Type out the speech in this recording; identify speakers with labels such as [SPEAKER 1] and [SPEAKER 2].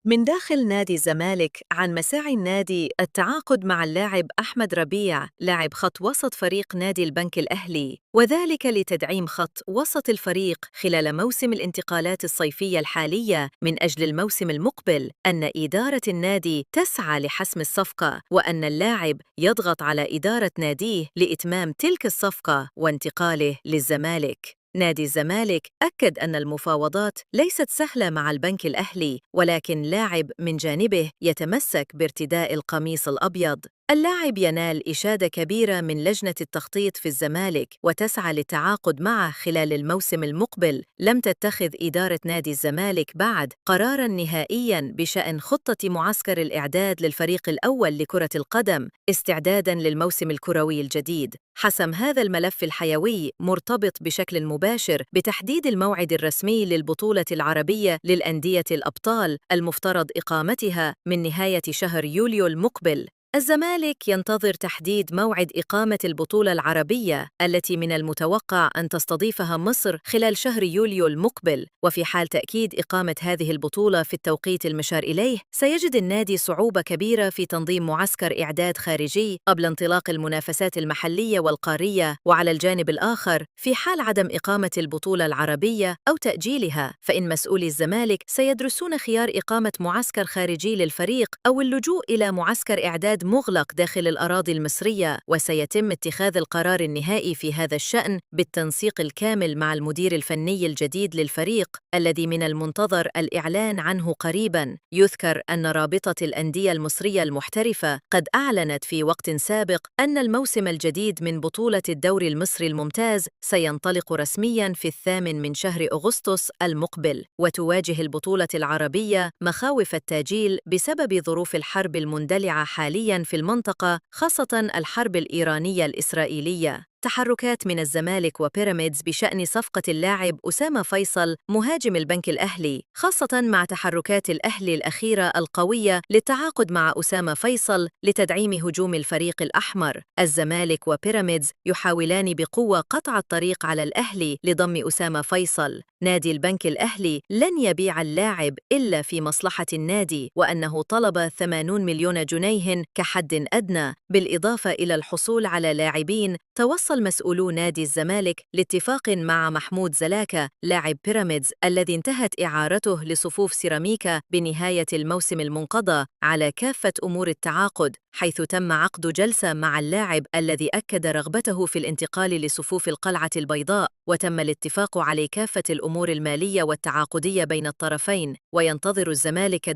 [SPEAKER 1] من داخل نادي الزمالك عن مساعي النادي التعاقد مع اللاعب أحمد ربيع لاعب خط وسط فريق نادي البنك الأهلي، وذلك لتدعيم خط وسط الفريق خلال موسم الانتقالات الصيفية الحالية من أجل الموسم المقبل. أن إدارة النادي تسعى لحسم الصفقة، وأن اللاعب يضغط على إدارة ناديه لإتمام تلك الصفقة وانتقاله للزمالك. نادي الزمالك أكد أن المفاوضات ليست سهلة مع البنك الأهلي، ولكن لاعب من جانبه يتمسك بارتداء القميص الأبيض. اللاعب ينال إشادة كبيرة من لجنة التخطيط في الزمالك وتسعى للتعاقد معه خلال الموسم المقبل. لم تتخذ إدارة نادي الزمالك بعد قراراً نهائياً بشأن خطة معسكر الإعداد للفريق الأول لكرة القدم استعداداً للموسم الكروي الجديد. حسم هذا الملف الحيوي مرتبط بشكل مباشر بتحديد الموعد الرسمي للبطولة العربية للأندية الأبطال المفترض إقامتها من نهاية شهر يوليو المقبل. الزمالك ينتظر تحديد موعد إقامة البطولة العربية التي من المتوقع أن تستضيفها مصر خلال شهر يوليو المقبل، وفي حال تأكيد إقامة هذه البطولة في التوقيت المشار إليه، سيجد النادي صعوبة كبيرة في تنظيم معسكر إعداد خارجي قبل انطلاق المنافسات المحلية والقارية. وعلى الجانب الآخر، في حال عدم إقامة البطولة العربية أو تأجيلها، فإن مسؤولي الزمالك سيدرسون خيار إقامة معسكر خارجي للفريق أو اللجوء إلى معسكر إعداد مغلق داخل الأراضي المصرية، وسيتم اتخاذ القرار النهائي في هذا الشأن بالتنسيق الكامل مع المدير الفني الجديد للفريق الذي من المنتظر الإعلان عنه قريباً. يذكر أن رابطة الأندية المصرية المحترفة قد أعلنت في وقت سابق أن الموسم الجديد من بطولة الدوري المصري الممتاز سينطلق رسمياً في 8 شهر أغسطس المقبل، وتواجه البطولة العربية مخاوف التأجيل بسبب ظروف الحرب المندلعة حالياً في المنطقة، خاصة الحرب الإيرانية الإسرائيلية. تحركات من الزمالك وبيراميدز بشأن صفقة اللاعب أسامة فيصل مهاجم البنك الأهلي، خاصة مع تحركات الأهلي الأخيرة القوية للتعاقد مع أسامة فيصل لتدعيم هجوم الفريق الأحمر. الزمالك وبيراميدز يحاولان بقوة قطع الطريق على الأهلي لضم أسامة فيصل. نادي البنك الأهلي لن يبيع اللاعب إلا في مصلحة النادي، وأنه طلب 80 مليون جنيه كحد أدنى، بالإضافة إلى الحصول على لاعبين. توصل مسؤولو نادي الزمالك لاتفاق مع محمود زلاكة لاعب بيراميدز الذي انتهت إعارته لصفوف سيراميكا بنهاية الموسم المنقضى على كافة أمور التعاقد، حيث تم عقد جلسة مع اللاعب الذي أكد رغبته في الانتقال لصفوف القلعة البيضاء، وتم الاتفاق على كافة الأمور المالية والتعاقدية بين الطرفين. وينتظر الزمالك